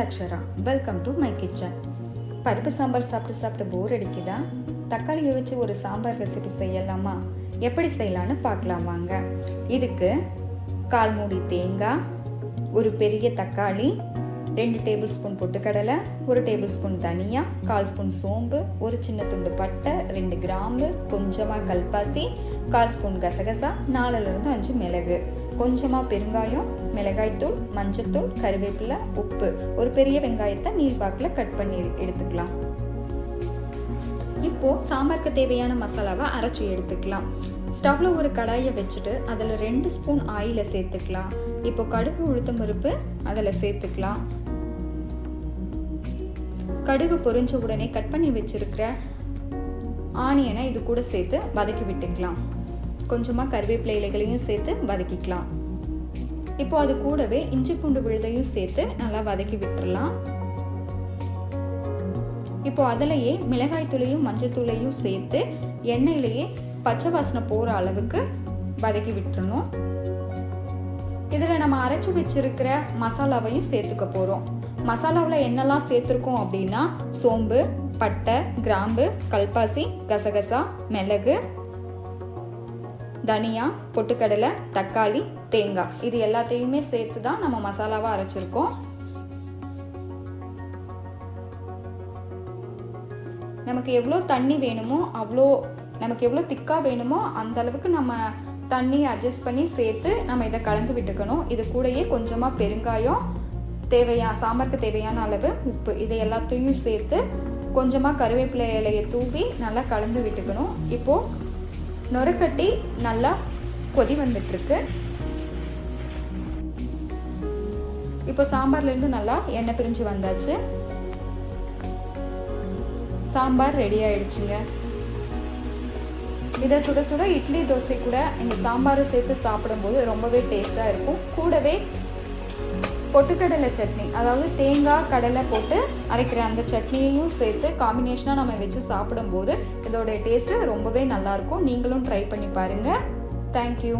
Akshara. Welcome to my kitchen. பருப்பு சாம்பார் சாப்பிட்டு போர் அடிக்குதா? தக்காளியை வச்சு ஒரு சாம்பார் ரெசிபி செய்யலாமா? எப்படி செய்யலான்னு பார்க்கலாம் வாங்க. இதுக்கு 1/4 மூடி தேங்காய், ஒரு பெரிய தக்காளி, 2 டேபிள் ஸ்பூன் பொட்டுக்கடலை, 1 டேபிள் ஸ்பூன் தனியா, 1/4 ஸ்பூன் சோம்பு, ஒரு சின்ன துண்டு பட்டை, 2 கிராம்பு, கொஞ்சமாக கல்பாசி, 1/4 ஸ்பூன் கசகசா, 4லிருந்து 5 மிளகு, கொஞ்சமாக பெருங்காயம், மிளகாய்த்தூள், மஞ்சத்தூள், கருவேப்பிலை, உப்பு, ஒரு பெரிய வெங்காயத்தை நீள்வாக்கில் கட் பண்ணி எடுத்துக்கலாம். இப்போ சாம்பாருக்கு தேவையான மசாலாவை அரைச்சி எடுத்துக்கலாம். ஸ்டவ்ல ஒரு கடாயை வச்சுட்டு அதில் 2 ஸ்பூன் ஆயிலை சேர்த்துக்கலாம். இப்போ கடுகு உளுத்தம் பருப்பு அதில் சேர்த்துக்கலாம். கடுகு பொரிஞ்ச உடனே கட் பண்ணி வச்சிருக்கிற ஆனியனை இது கூட சேர்த்து வதக்கி விட்டுக்கலாம். கொஞ்சமாக கருவேப்பிலை இலைகளையும் சேர்த்து வதக்கிக்கலாம். இப்போ அது கூடவே இஞ்சி பூண்டு விழுதையும் சேர்த்து நல்லா வதக்கி விட்டுறலாம். இப்போ அதிலேயே மிளகாய் தூளையும் மஞ்சள் தூளையும் சேர்த்து எண்ணெயிலேயே பச்சை வாசனை போகிற அளவுக்கு வதக்கி விட்டுறணும். இதில் நம்ம அரைச்சி வச்சிருக்கிற மசாலாவையும் சேர்த்துக்க போகிறோம். மசாலாவில் என்னெல்லாம் சேர்த்துருக்கோம் அப்படின்னா சோம்பு, பட்டை, கிராம்பு, கல்பாசி, கசகசா, மிளகு, தனியா, பொட்டுக்கடலை, தக்காளி, தேங்காய், இது எல்லாத்தையுமே சேர்த்து தான் நம்ம மசாலாவை அரைச்சிருக்கோம். நமக்கு எவ்வளோ தண்ணி வேணுமோ நமக்கு எவ்வளோ திக்காக வேணுமோ அந்த அளவுக்கு நம்ம தண்ணி அட்ஜஸ்ட் பண்ணி சேர்த்து நம்ம இதை கலந்து விட்டுக்கணும். இது கூடயே கொஞ்சமாக பெருங்காயம், சாம்பாருக்கு தேவையான அளவு உப்பு, இதை எல்லாத்தையும் சேர்த்து கொஞ்சமாக கருவேப்பிலை இலையை தூவி நல்லா கலந்து விட்டுக்கணும். இப்போது நுரக்கட்டி நல்லா கொதி வந்துட்டுருக்கு. இப்போ சாம்பார்லேருந்து நல்லா எண்ணெய் பிரிஞ்சு வந்தாச்சு. சாம்பார் ரெடி ஆயிடுச்சுங்க. இதை சுட சுட இட்லி தோசை கூட இந்த சாம்பாரை சேர்த்து சாப்பிடும்போது ரொம்பவே டேஸ்ட்டாக இருக்கும். கூடவே பொட்டுக்கடலை சட்னி, அதாவது தேங்காய் கடலை போட்டு அரைக்கிற அந்த சட்னியையும் சேர்த்து காம்பினேஷனாக நம்ம வச்சு சாப்பிடும்போது இதோட டேஸ்ட்டு ரொம்பவே நல்லாயிருக்கும். நீங்களும் ட்ரை பண்ணி பாருங்கள். தேங்க்யூ.